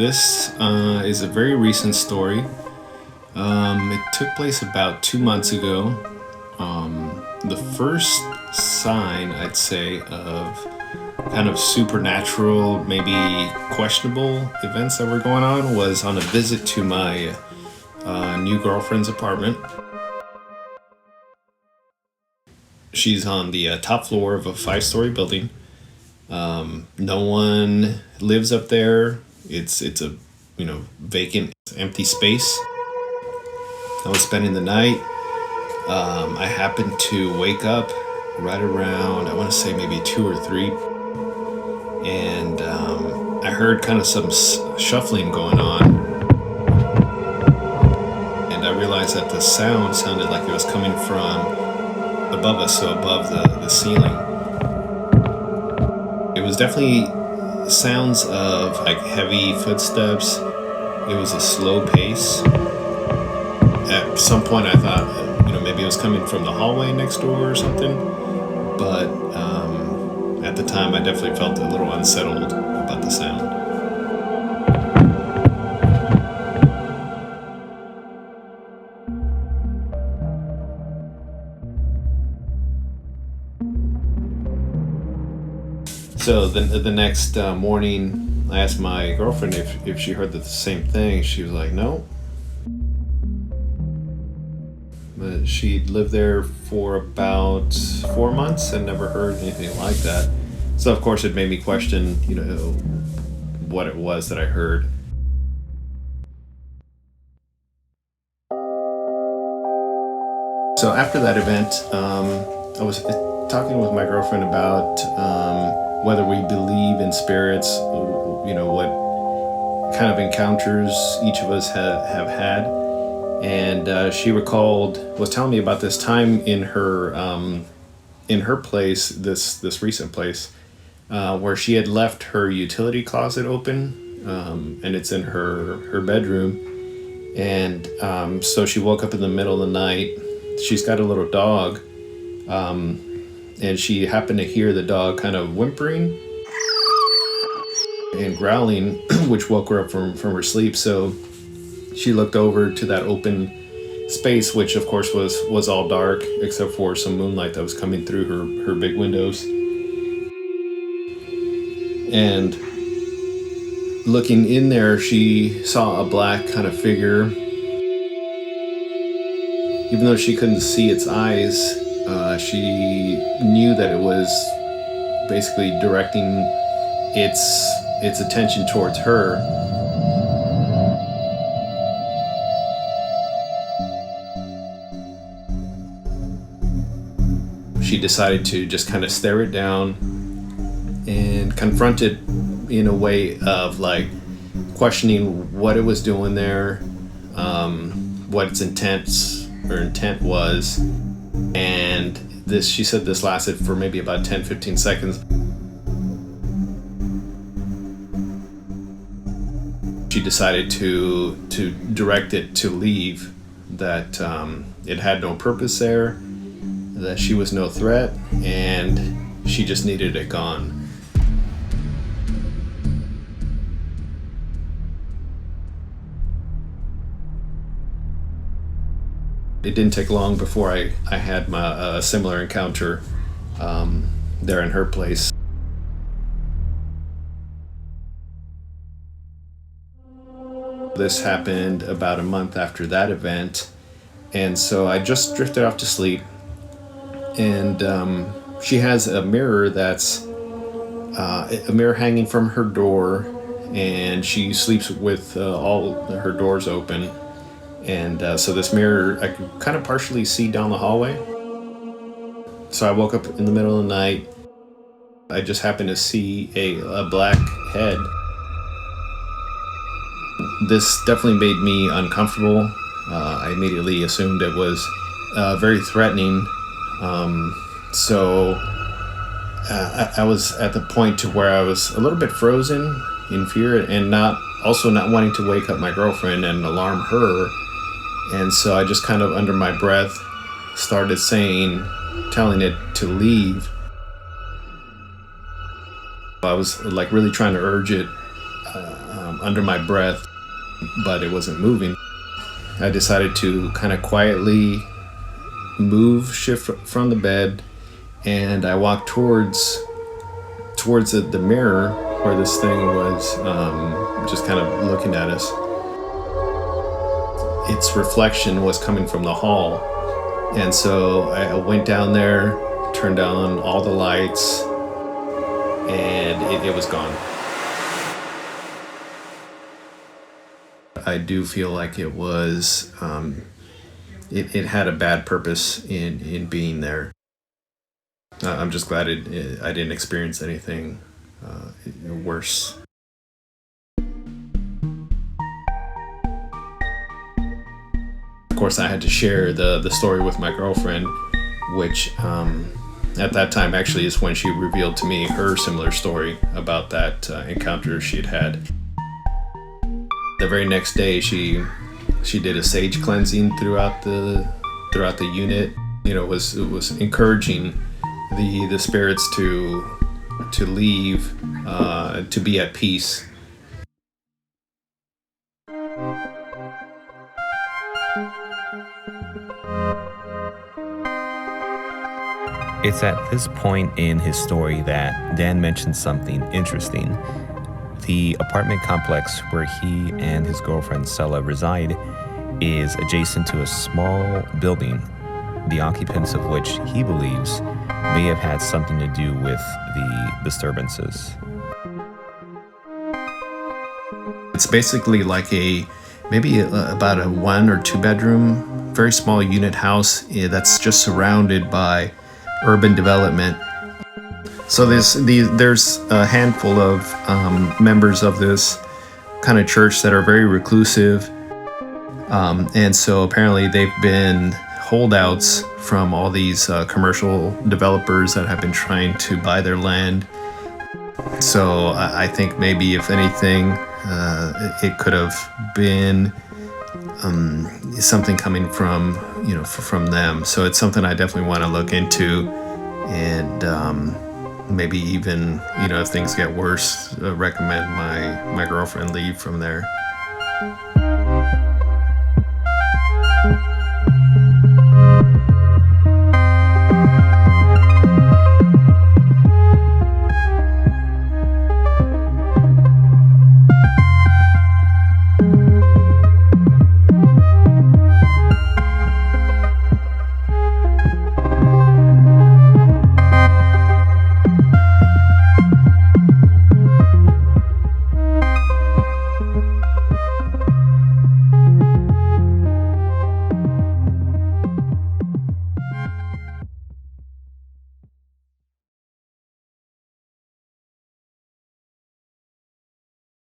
this is a very recent story. It took place about 2 months ago. The first sign, I'd say, of kind of supernatural, maybe questionable events that were going on was on a visit to my new girlfriend's apartment. She's on the top floor of a 5-story building. No one lives up there. It's a vacant, empty space. I was spending the night. I happened to wake up right around, I want to say maybe 2 or 3, and I heard kind of some shuffling going on, and I realized that the sound sounded like it was coming from above us, so above the ceiling. It was definitely sounds of like heavy footsteps. It was a slow pace. At some point I thought, maybe it was coming from the hallway next door or something. But at the time I definitely felt a little unsettled about the sound. So the next morning, I asked my girlfriend if she heard the same thing. She was like, no. But she'd lived there for about 4 months and never heard anything like that. So of course it made me question, what it was that I heard. So after that event, I was talking with my girlfriend about whether we believe in spirits, what kind of encounters each of us have had. And she was telling me about this time in her place, this recent place, where she had left her utility closet open, and it's in her bedroom. And so she woke up in the middle of the night. She's got a little dog, and she happened to hear the dog kind of whimpering and growling, which woke her up from her sleep. So she looked over to that open space, which of course was all dark except for some moonlight that was coming through her big windows. And looking in there, she saw a black kind of figure. Even though she couldn't see its eyes, she knew that it was basically directing its attention towards her. She decided to just kind of stare it down and confront it in a way of like questioning what it was doing there, what its intent was. And she said this lasted for maybe about 10-15 seconds. She decided to direct it to leave, that it had no purpose there, that she was no threat, and she just needed it gone. It didn't take long before I had my similar encounter there in her place. This happened about a month after that event, and so I just drifted off to sleep. And she has a mirror that's a mirror hanging from her door, and she sleeps with all her doors open. And so this mirror, I could kind of partially see down the hallway. So I woke up in the middle of the night. I just happened to see a black head. This definitely made me uncomfortable. I immediately assumed it was very threatening. So I was at the point to where I was a little bit frozen in fear, and not wanting to wake up my girlfriend and alarm her. And so I just kind of under my breath started telling it to leave. I was like really trying to urge it under my breath, but it wasn't moving. I decided to kind of quietly shift from the bed, and I walked towards the mirror where this thing was just kind of looking at us. Its reflection was coming from the hall, and so I went down there, turned on all the lights, and it was gone. I do feel like it was it had a bad purpose in being there. I'm just glad I didn't experience anything worse. Of course, I had to share the story with my girlfriend, which at that time actually is when she revealed to me her similar story about that encounter she'd had. The very next day, she did a sage cleansing throughout the unit. You know, it was encouraging the spirits to leave, to be at peace. It's at this point in his story that Dan mentions something interesting. The apartment complex where he and his girlfriend Stella reside is adjacent to a small building, the occupants of which he believes may have had something to do with the disturbances. It's basically like maybe about a 1 or 2 bedroom, very small unit house that's just surrounded by urban development. So there's a handful of members of this kind of church that are very reclusive, and so apparently they've been holdouts from all these commercial developers that have been trying to buy their land. So I think maybe if anything, it could have been something coming from them. So it's something I definitely want to look into, and maybe even if things get worse, recommend my girlfriend leave from there.